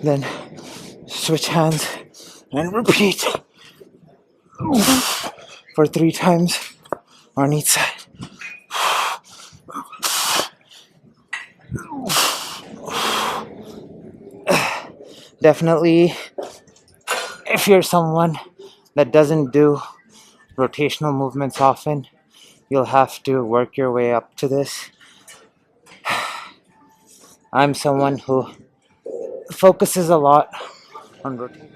Then switch hands and repeat for 3 times on each side. Definitely, if you're someone that doesn't do rotational movements often, you'll have to work your way up to this. I'm someone who focuses a lot on rotation.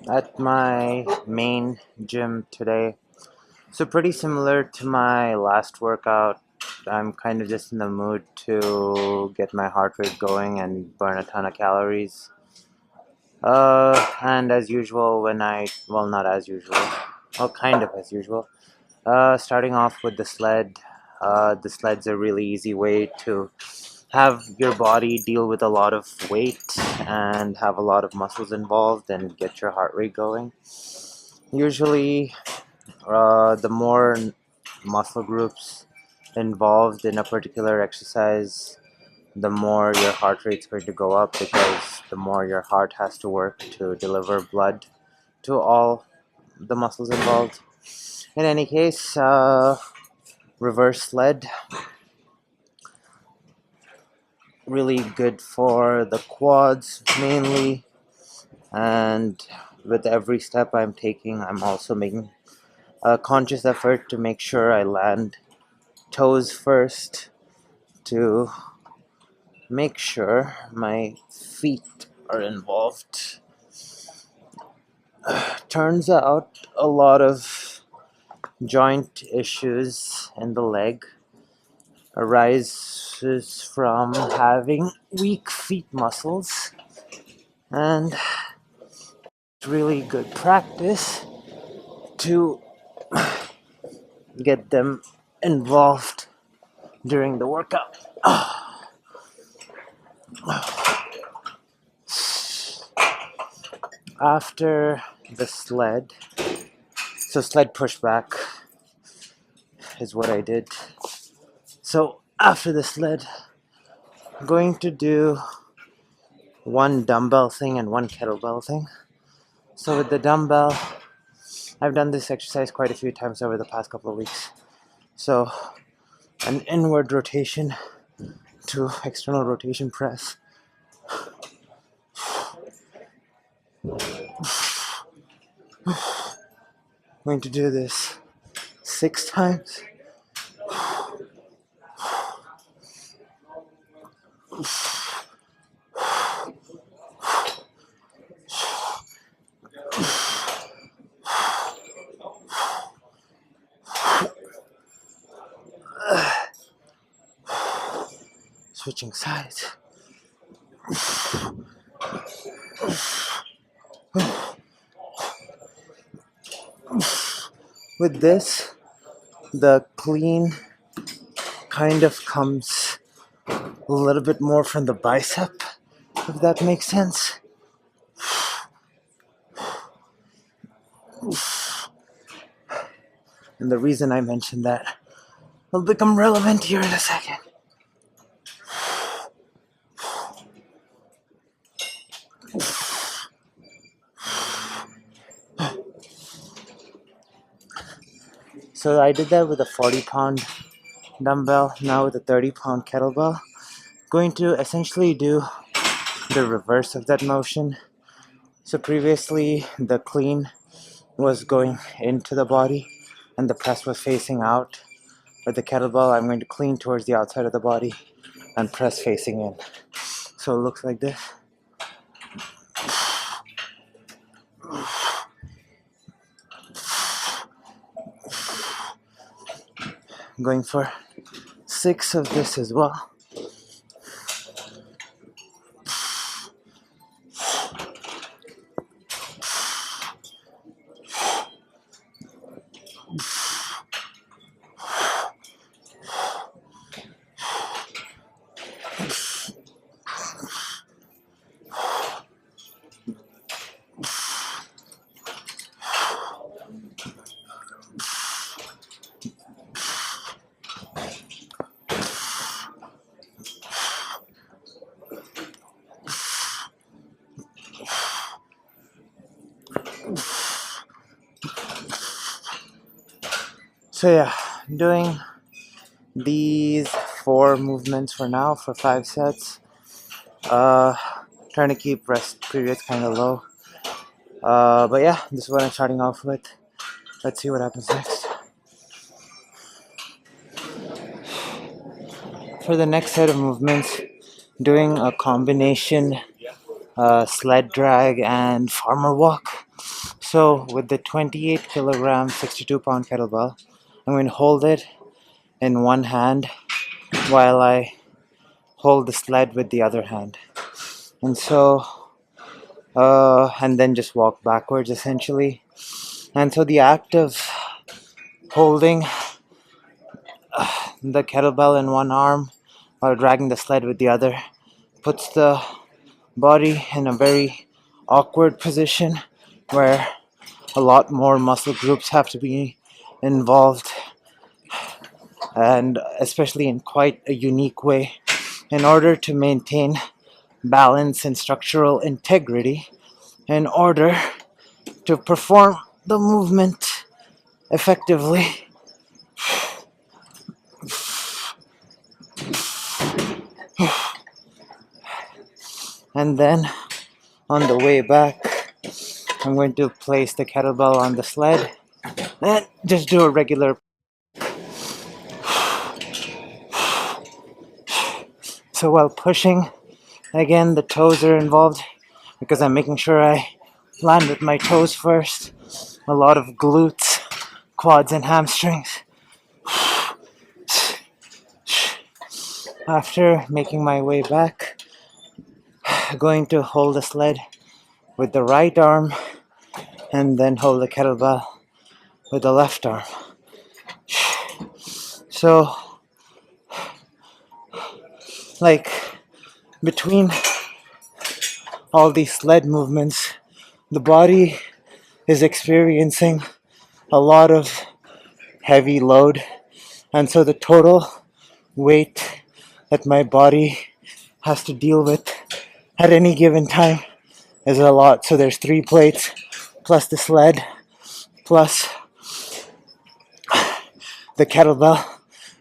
At my main gym today, so pretty similar to my last workout, I'm kind of just in the mood to get my heart rate going and burn a ton of calories. And as usual, not as usual, well, kind of as usual. Starting off with the sled. The sled's a really easy way to have your body deal with a lot of weight and have a lot of muscles involved and get your heart rate going. Usually, the more muscle groups involved in a particular exercise, the more your heart rate's going to go up, because the more your heart has to work to deliver blood to all the muscles involved. In any case, reverse sled, really good for the quads mainly, and with every step I'm taking, I'm also making a conscious effort to make sure I land toes first, to make sure my feet are involved. Turns out a lot of joint issues in the leg arises from having weak feet muscles, and it's really good practice to get them involved during the workout. After the sled, so sled pushback is what I did. So after the sled, I'm going to do one dumbbell thing and one kettlebell thing. So with the dumbbell, I've done this exercise quite a few times over the past couple of weeks. So an inward rotation to external rotation press. I'm going to do this 6 times. Switching sides. With this, the clean kind of comes a little bit more from the bicep, if that makes sense. And the reason I mentioned that will become relevant here in a second. So I did that with a 40-pound dumbbell, now with a 30-pound kettlebell. Going to essentially do the reverse of that motion. So previously, the clean was going into the body and the press was facing out. With the kettlebell, I'm going to clean towards the outside of the body and press facing in. So it looks like this. I'm going for 6 of this as well. So yeah, doing these 4 movements for now for 5 sets. Trying to keep rest periods kind of low. But yeah, this is what I'm starting off with. Let's see what happens next. For the next set of movements, doing a combination sled drag and farmer walk. So with the 28 kilogram 62 pound kettlebell, I'm going to hold it in one hand while I hold the sled with the other hand. And so and then just walk backwards essentially. And so the act of holding the kettlebell in one arm while dragging the sled with the other puts the body in a very awkward position where a lot more muscle groups have to be involved, and especially in quite a unique way, in order to maintain balance and structural integrity, in order to perform the movement effectively. And then on the way back, I'm going to place the kettlebell on the sled and just do a regular. So while pushing, again, the toes are involved because I'm making sure I land with my toes first. A lot of glutes, quads, and hamstrings. After making my way back, going to hold the sled with the right arm and then hold the kettlebell with the left arm. So, like, between all these sled movements, the body is experiencing a lot of heavy load, and so the total weight that my body has to deal with at any given time is a lot. So there's 3 plates plus the sled plus the kettlebell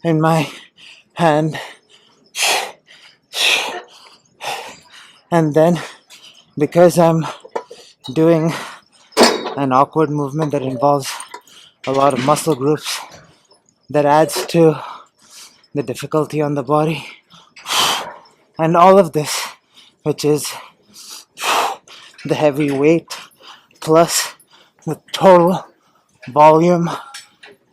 in my hand, and then because I'm doing an awkward movement that involves a lot of muscle groups, that adds to the difficulty on the body. And all of this, which is the heavy weight plus the total volume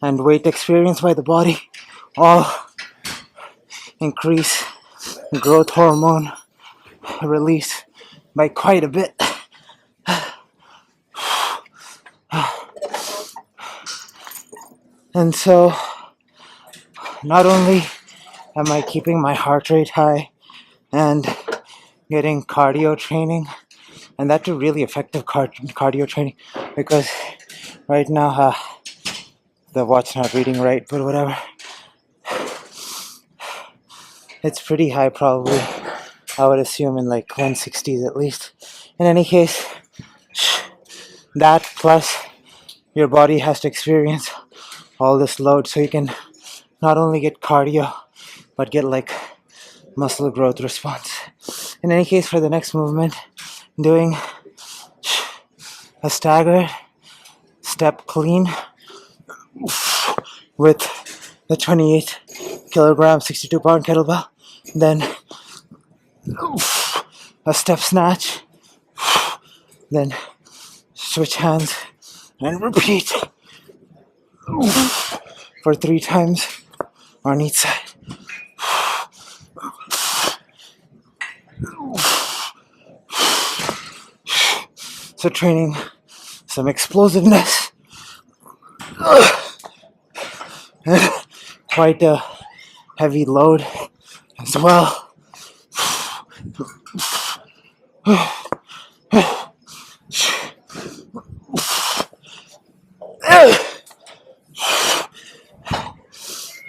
and weight experienced by the body, all increase growth hormone release by quite a bit. And so not only am I keeping my heart rate high and getting cardio training, and that's a really effective cardio training, because right now the watch not reading right, but whatever, it's pretty high, probably I would assume in like 160s at least. In any case, that plus your body has to experience all this load, so you can not only get cardio but get like muscle growth response. In any case, for the next movement, doing a staggered step clean with the 28 kilogram 62 pound kettlebell, then a step snatch, then switch hands and repeat for 3 times on each side. So training some explosiveness, quite a heavy load as well.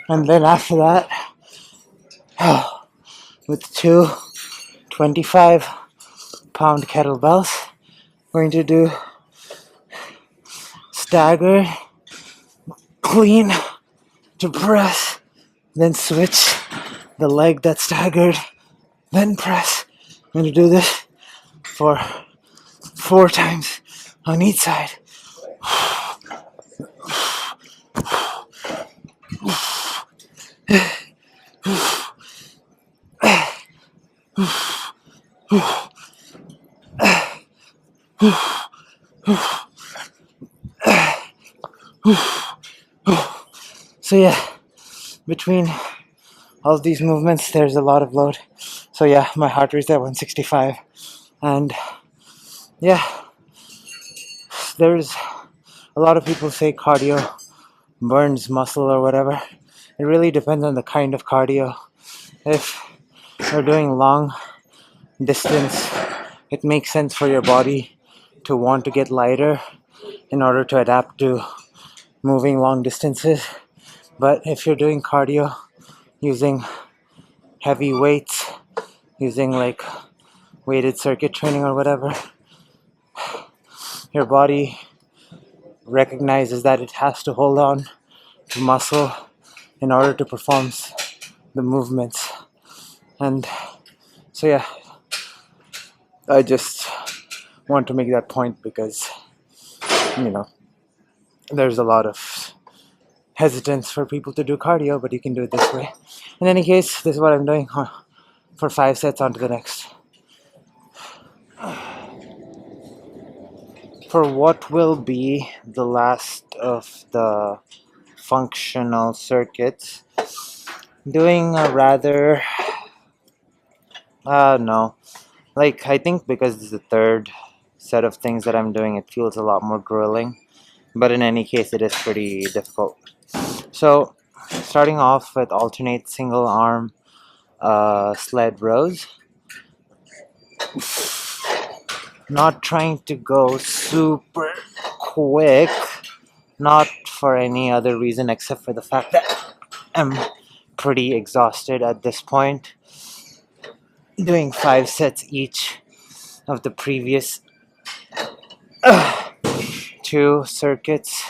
And then after that, with 2 25-pound kettlebells, going to do stagger, clean to press, then switch the leg that's staggered, then press. I'm going to do this for 4 times on each side. So yeah, between all of these movements, there's a lot of load. So yeah, my heart rate's at 165. And yeah, there's a lot of people say cardio burns muscle or whatever. It really depends on the kind of cardio. If you're doing long distance, it makes sense for your body to want to get lighter in order to adapt to moving long distances. But if you're doing cardio using heavy weights, using like weighted circuit training or whatever, your body recognizes that it has to hold on to muscle in order to perform the movements. And so yeah, I just want to make that point because, there's a lot of hesitance for people to do cardio, but you can do it this way. In any case, this is what I'm doing for 5 sets. On to the next. For what will be the last of the functional circuits, doing a rather no, like I think because this is the third set of things that I'm doing, it feels a lot more grueling, but in any case it is pretty difficult. So starting off with alternate single arm sled rows, not trying to go super quick, not for any other reason except for the fact that I'm pretty exhausted at this point. Doing 5 sets each of the previous 2 circuits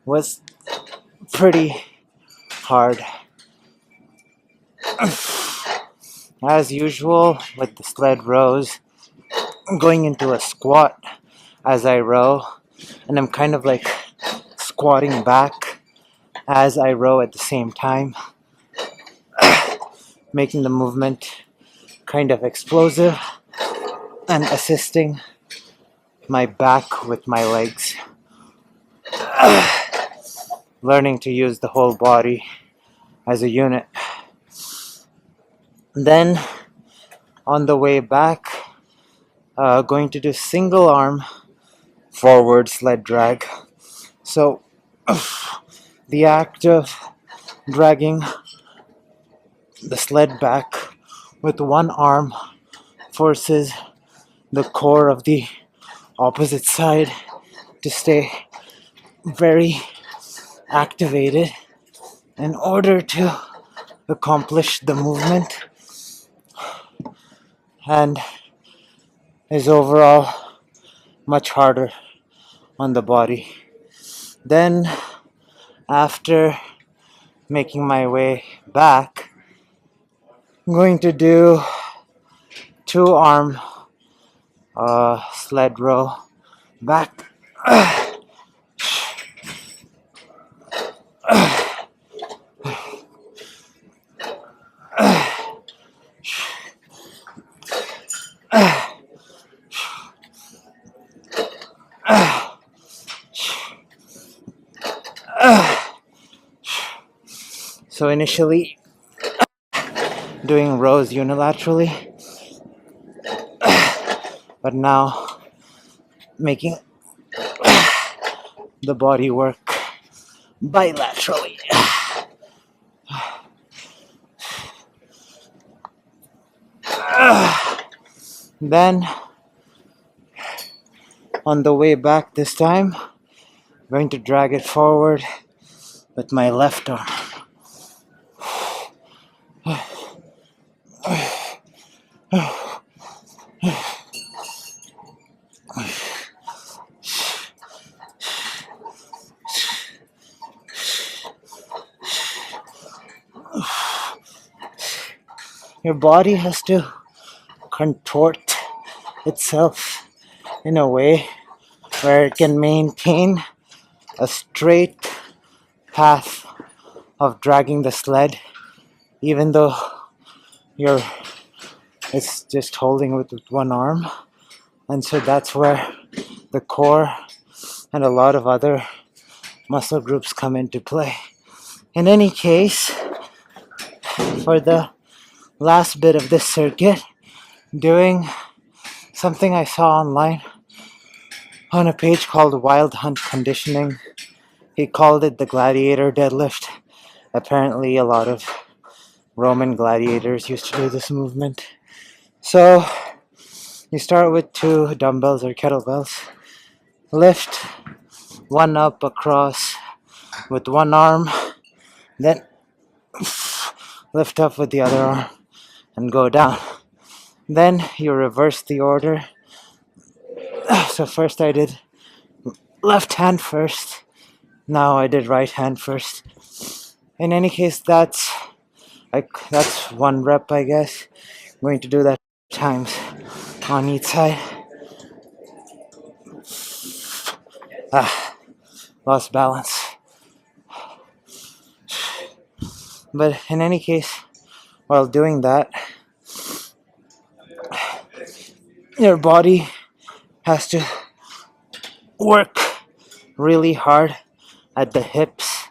was pretty hard. As usual with the sled rows, I'm going into a squat as I row, and I'm kind of like squatting back as I row at the same time, making the movement kind of explosive and assisting my back with my legs. Learning to use the whole body as a unit. Then on the way back, going to do single arm forward sled drag. So the act of dragging the sled back with one arm forces the core of the opposite side to stay very activated in order to accomplish the movement, and is overall much harder on the body. Then after making my way back, I'm going to do 2 arm sled row back. So initially doing rows unilaterally, but now making the body work bilaterally. Then on the way back this time, I'm going to drag it forward with my left arm. your body has to contort itself in a way where it can maintain a straight path of dragging the sled, even though you're it's just holding with one arm. And so that's where the core and a lot of other muscle groups come into play. In any case, for the last bit of this circuit, doing something I saw online on a page called Wild Hunt Conditioning. He called it the Gladiator deadlift. Apparently, a lot of Roman gladiators used to do this movement. So, you start with 2 dumbbells or kettlebells. Lift one up across with one arm, then lift up with the other arm and go down. Then you reverse the order. So first I did left hand first. Now I did right hand first. In any case, that's one rep, I guess. I'm going to do that times on each side. Lost balance. But in any case, while doing that, your body has to work really hard at the hips,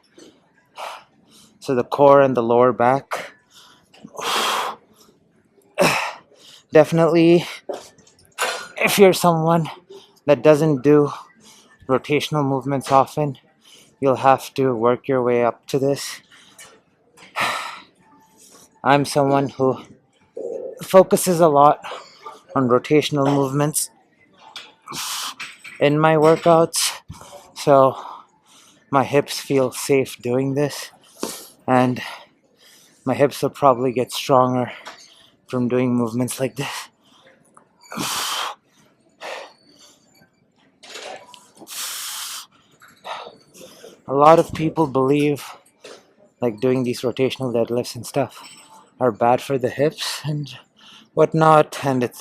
so the core and the lower back. Definitely, if you're someone that doesn't do rotational movements often, you'll have to work your way up to this. I'm someone who focuses a lot on rotational movements in my workouts, so my hips feel safe doing this, and my hips will probably get stronger from doing movements like this. A lot of people believe like doing these rotational deadlifts and stuff are bad for the hips and whatnot, and it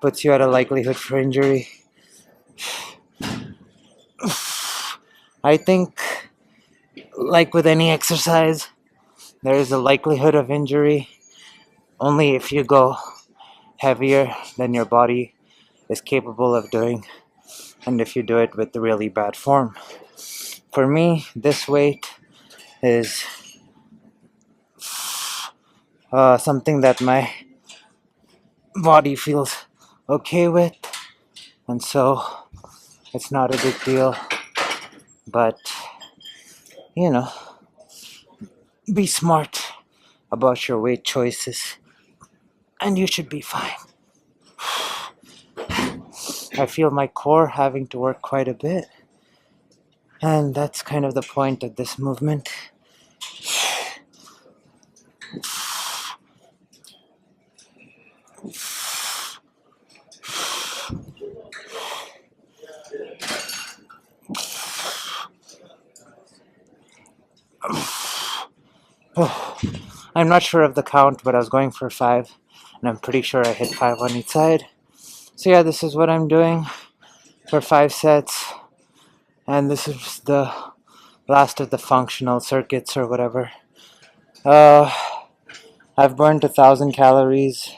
puts you at a likelihood for injury. I think, like with any exercise, there is a likelihood of injury only if you go heavier than your body is capable of doing, and if you do it with really bad form. For me, this weight is something that my body feels okay with, and so it's not a big deal. But be smart about your weight choices and you should be fine. I feel my core having to work quite a bit, and that's kind of the point of this movement. Oh, I'm not sure of the count, but I was going for 5, and I'm pretty sure I hit 5 on each side. So yeah, this is what I'm doing for 5 sets, and this is the last of the functional circuits or whatever. I've burned 1,000 calories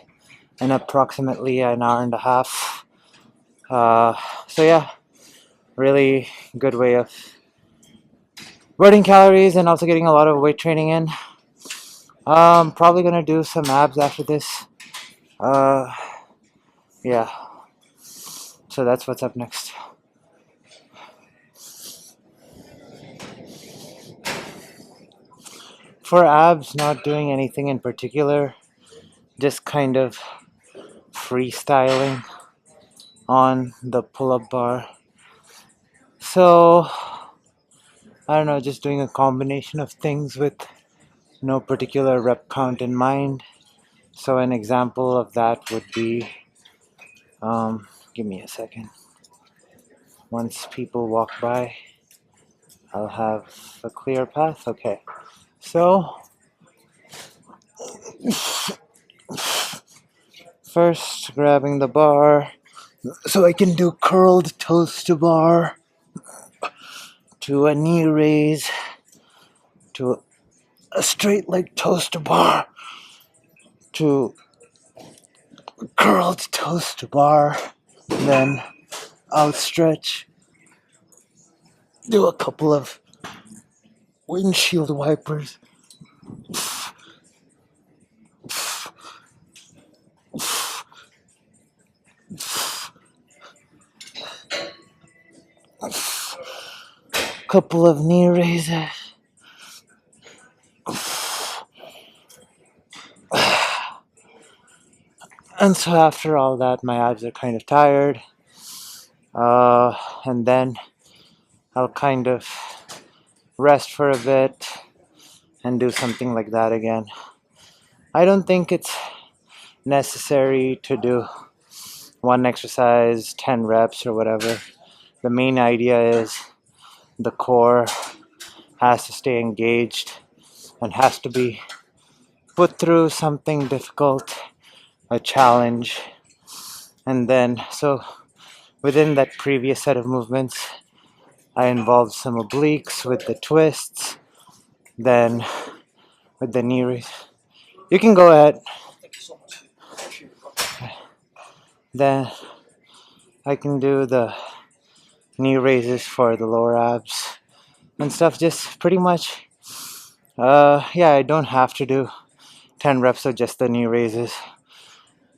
in approximately an hour and a half. So yeah, really good way of burning calories and also getting a lot of weight training in. Probably gonna do some abs after this. Yeah. So that's what's up next. For abs, not doing anything in particular, just kind of freestyling on the pull-up bar. So, I don't know, just doing a combination of things with no particular rep count in mind. So an example of that would be, give me a second. Once people walk by, I'll have a clear path. Okay. So, First, grabbing the bar so I can do curled toes to bar, to a knee raise, to a straight leg toes to bar, to curled toes to bar, then outstretch, do a couple of windshield wipers, couple of knee raises. And so after all that, my abs are kind of tired. And then I'll kind of rest for a bit and do something like that again. I don't think it's necessary to do one exercise, 10 reps or whatever. The main idea is the core has to stay engaged and has to be put through something difficult, a challenge. And then, so within that previous set of movements, I involved some obliques with the twists, then with the knee raise. You can go ahead. Then I can do the knee raises for the lower abs and stuff. Just pretty much, yeah, I don't have to do 10 reps of just the knee raises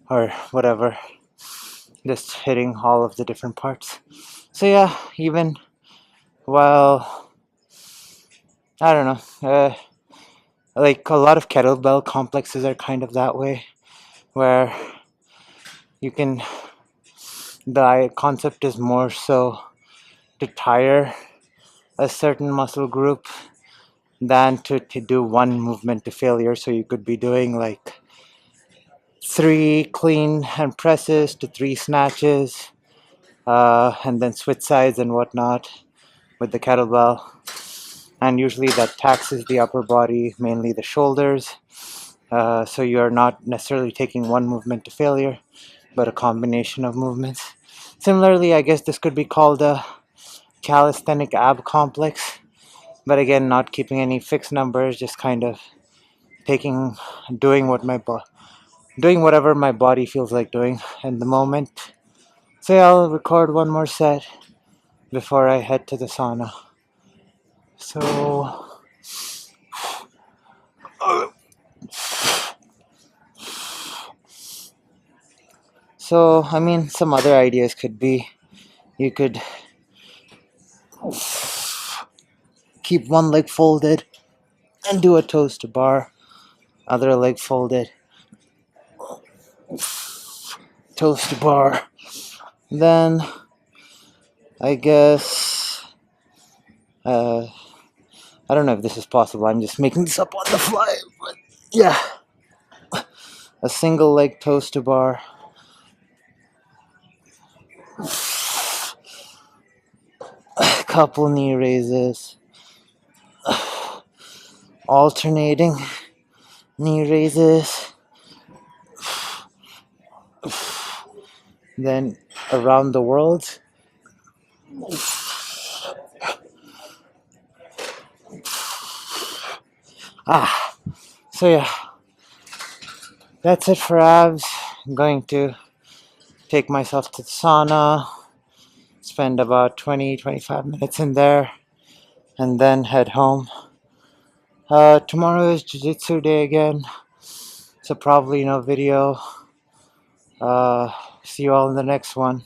or whatever. Just hitting all of the different parts. So yeah, even while, I don't know, like a lot of kettlebell complexes are kind of that way, where you can, the concept is more so to tire a certain muscle group than to do one movement to failure. So you could be doing like 3 clean hand presses to 3 snatches, and then switch sides and whatnot with the kettlebell. And usually that taxes the upper body, mainly the shoulders. So you're not necessarily taking one movement to failure, but a combination of movements. Similarly, I guess this could be called a calisthenic ab complex, but again, not keeping any fixed numbers, just kind of doing whatever my body feels like doing in the moment. So yeah, I'll record one more set before I head to the sauna. So I mean, some other ideas could be, you could keep one leg folded and do a toes to bar, other leg folded, toes to bar. Then I guess, I don't know if this is possible, I'm just making this up on the fly, but yeah, a single leg toes to bar, a couple knee raises, alternating knee raises, then around the world. So yeah, that's it for abs. I'm going to take myself to the sauna, spend about 20-25 minutes in there, and then head home. Tomorrow is jiu-jitsu day again, so probably no video. See you all in the next one.